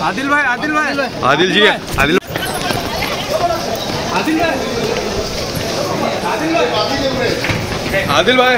आदिल भाई, आदिल भाई, आदिल जी, आदिल आदिल भाई,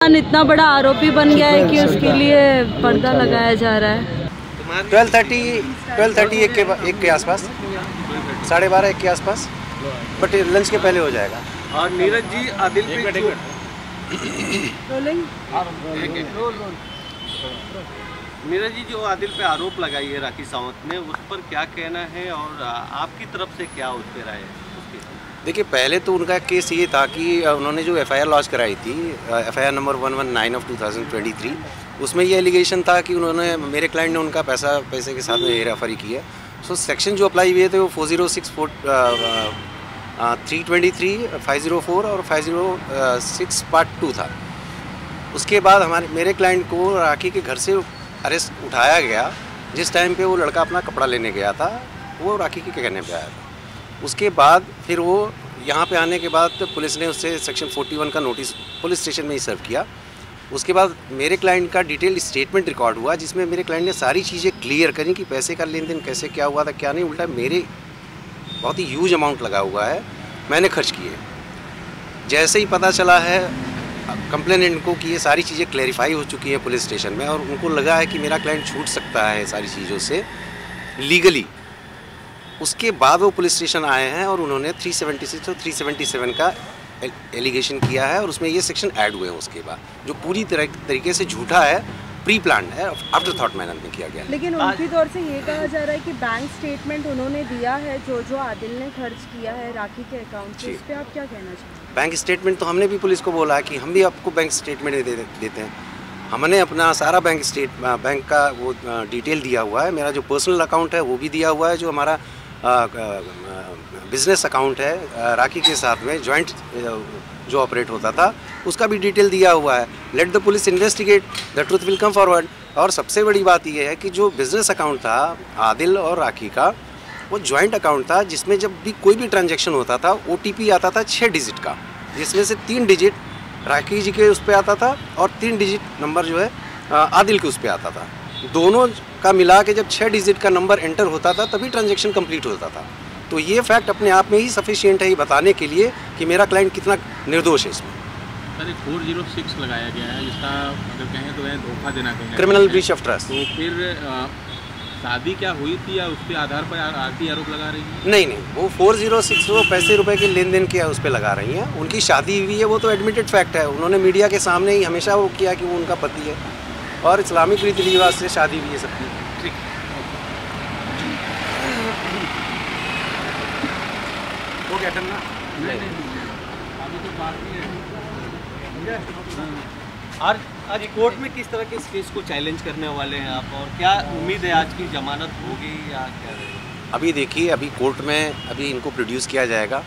इतना बड़ा आरोपी बन गया है कि उसके लिए पर्दा लगाया जा रहा है। 12:30 एक के आसपास, 12:30 1 के आसपास, बट लंच के पहले हो जाएगा। और नीरज जी, आदिल पे नीरज जी, जो आदिल पे आरोप लगाई है राखी सावंत ने, उस पर क्या कहना है और आपकी तरफ से क्या उस पर राय है? देखिए, पहले तो उनका केस ये था कि उन्होंने जो FIR लॉन्च कराई थी, FIR नंबर 119 ऑफ 2023, उसमें ये एलिगेशन था कि उन्होंने, मेरे क्लाइंट ने उनका पैसे के साथ में हेराफेरी की है। सो सेक्शन जो अप्लाई हुए थे वो 406, 323, 504 और 506 पार्ट 2 था। उसके बाद मेरे क्लाइंट को राखी के घर से अरेस्ट उठाया गया, जिस टाइम पे वो लड़का अपना कपड़ा लेने गया था, वो राखी के कहने पे आया था। उसके बाद फिर वो यहाँ पे आने के बाद पुलिस ने उससे सेक्शन 41 का नोटिस पुलिस स्टेशन में ही सर्व किया। उसके बाद मेरे क्लाइंट का डिटेल स्टेटमेंट रिकॉर्ड हुआ, जिसमें मेरे क्लाइंट ने सारी चीज़ें क्लियर करी कि पैसे का लेन देन कैसे क्या हुआ था, क्या नहीं। उल्टा मेरे बहुत ही ह्यूज अमाउंट लगा हुआ है, मैंने खर्च किए। जैसे ही पता चला है कंप्लेनेंट को कि ये सारी चीज़ें क्लैरिफाई हो चुकी हैं पुलिस स्टेशन में, और उनको लगा है कि मेरा क्लाइंट छूट सकता है सारी चीज़ों से लीगली, उसके बाद वो पुलिस स्टेशन आए हैं और उन्होंने 376 और 377 का एलिगेशन किया है, और उसमें ये सेक्शन ऐड हुए हैं उसके बाद, जो पूरी तरीके से झूठा है, प्री प्लान है, आफ्टर थॉट मैनर में किया गया। लेकिन उनकी तौर से ये कहा जा रहा है कि बैंक स्टेटमेंट उन्होंने दिया है जो आदिल ने खर्च किया है राखी के अकाउंट से, इस पे आप क्या कहना चाहते हैं? बैंक स्टेटमेंट तो हमने भी पुलिस को बोला है कि हम भी आपको बैंक स्टेटमेंट देते हैं। हमने अपना सारा बैंक का वो डिटेल दिया हुआ है। मेरा जो पर्सनल अकाउंट है वो भी दिया हुआ है, जो हमारा बिजनेस अकाउंट है राखी के साथ में जॉइंट जो ऑपरेट होता था, उसका भी डिटेल दिया हुआ है। Let the police investigate, the truth will come forward. और सबसे बड़ी बात यह है कि जो बिज़नेस अकाउंट था आदिल और राखी का, वो जॉइंट अकाउंट था, जिसमें जब भी कोई भी ट्रांजैक्शन होता था OTP आता था 6 डिजिट का, जिसमें से 3 डिजिट राखी जी के उस पर आता था और 3 डिजिट नंबर जो है आदिल के उस पर आता था। दोनों का मिला के जब 6 डिजिट का नंबर एंटर होता था तभी ट्रांजैक्शन कंप्लीट होता था। तो ये फैक्ट अपने आप में ही सफिशिएंट है ये बताने के लिए कि मेरा क्लाइंट कितना निर्दोष है इसमें। सर 406 लगाया गया है, जिसका अगर कहें तो है धोखा देना, कहें क्रिमिनल ब्रीच ऑफ ट्रस्ट। तो फिर शादी क्या हुई थी या उसके आधार पर आरोप लगा रही है? नहीं, वो 406 वो पैसे रुपए के लेन देन किया उस पर लगा रही हैं। उनकी शादी हुई है, वो तो एडमिटेड फैक्ट है। उन्होंने मीडिया के सामने ही हमेशा वो किया कि वो उनका पति है, और इस्लामिक रीति रिवाज से शादी हुई है सबकी। ठीक, हो गया ठंडा? नहीं, अभी तो बाकी है। आज कोर्ट में किस तरह के इस केस को चैलेंज करने वाले हैं आप, और क्या उम्मीद है आज की जमानत होगी या क्या रहेगा? अभी देखिए, अभी कोर्ट में अभी इनको प्रोड्यूस किया जाएगा,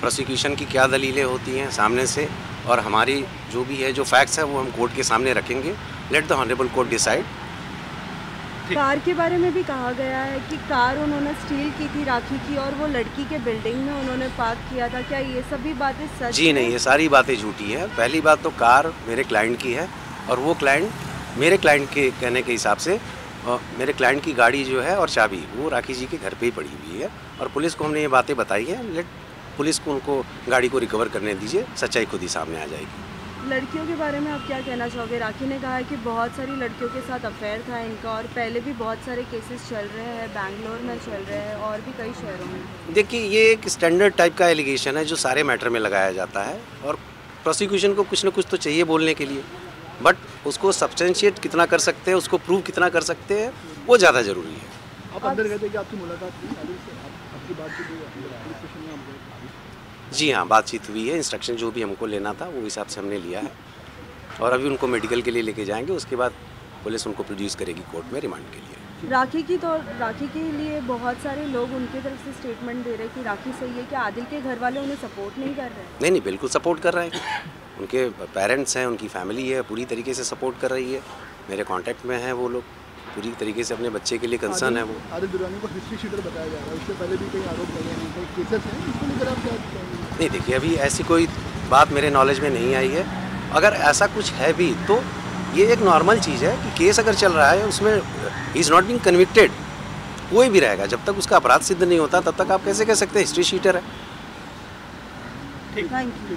प्रोसिक्यूशन की क्या दलीलें होती हैं सामने से, और हमारी जो भी है जो फैक्ट्स है वो हम कोर्ट के सामने रखेंगे। Let the honourable court decide. Car के बारे में भी कहा गया है कि कार उन्होंने स्टील की थी राखी की, और वो लड़की के बिल्डिंग में उन्होंने पार्क किया था। क्या ये सभी बातें सच? जी नहीं, ये सारी बातें झूठी है। पहली बात तो कार मेरे क्लाइंट की है, और वो क्लाइंट मेरे क्लाइंट के कहने के हिसाब से मेरे क्लाइंट की गाड़ी जो है और चाबी वो राखी जी के घर पे ही पड़ी हुई है, और पुलिस को हमने ये बातें बताई हैं। लेट पुलिस को उनको गाड़ी को रिकवर करने दीजिए, सच्चाई खुद ही सामने आ जाएगी। लड़कियों के बारे में आप क्या कहना चाहोगे? राखी ने कहा है कि बहुत सारी लड़कियों के साथ अफेयर था इनका और पहले भी बहुत सारे केसेस चल रहे हैं, बैंगलोर में चल रहे हैं और भी कई शहरों में। देखिए, ये एक स्टैंडर्ड टाइप का एलिगेशन है जो सारे मैटर में लगाया जाता है और प्रोसिक्यूशन को कुछ ना कुछ तो चाहिए बोलने के लिए, बट उसको सब्सटेंशिएट कितना कर सकते हैं, उसको प्रूव कितना कर सकते हैं, वो ज़्यादा ज़रूरी है। आप अंदर गए थे कि आपकी मुलाकात हुई आदिल से? आपकी बातचीत हुई पुलिस स्टेशन में? आप जी हाँ, बातचीत हुई है। इंस्ट्रक्शन जो भी हमको लेना था वो हिसाब से हमने लिया है और अभी उनको मेडिकल के लिए लेके जाएंगे, उसके बाद पुलिस उनको प्रोड्यूस करेगी कोर्ट में रिमांड के लिए। राखी के लिए बहुत सारे लोग उनकी तरफ से स्टेटमेंट दे रहे हैं कि राखी सही है, क्या आदिल के घर वाले उन्हें सपोर्ट नहीं कर रहे हैं? नहीं नहीं, बिल्कुल सपोर्ट कर रहे हैं। उनके पेरेंट्स हैं, उनकी फैमिली है, पूरी तरीके से सपोर्ट कर रही है। मेरे कांटेक्ट में हैं वो लोग, पूरी तरीके से अपने बच्चे के लिए कंसर्न है वो। आदिल दुरानी को हिस्ट्री शीटर बताया जा रहा है, उससे पहले भी कई आरोप लगे हैं, कई केसेस हैं, इसको लेकर आप क्या कहेंगे? नहीं, देखिए, अभी ऐसी कोई बात मेरे नॉलेज में नहीं आई है। अगर ऐसा कुछ है भी तो ये एक नॉर्मल चीज़ है कि केस अगर चल रहा है उसमें he is not being convicted, कोई भी रहेगा, जब तक उसका अपराध सिद्ध नहीं होता तब तक आप कैसे कह सकते हैं हिस्ट्री शीटर है। Thank you.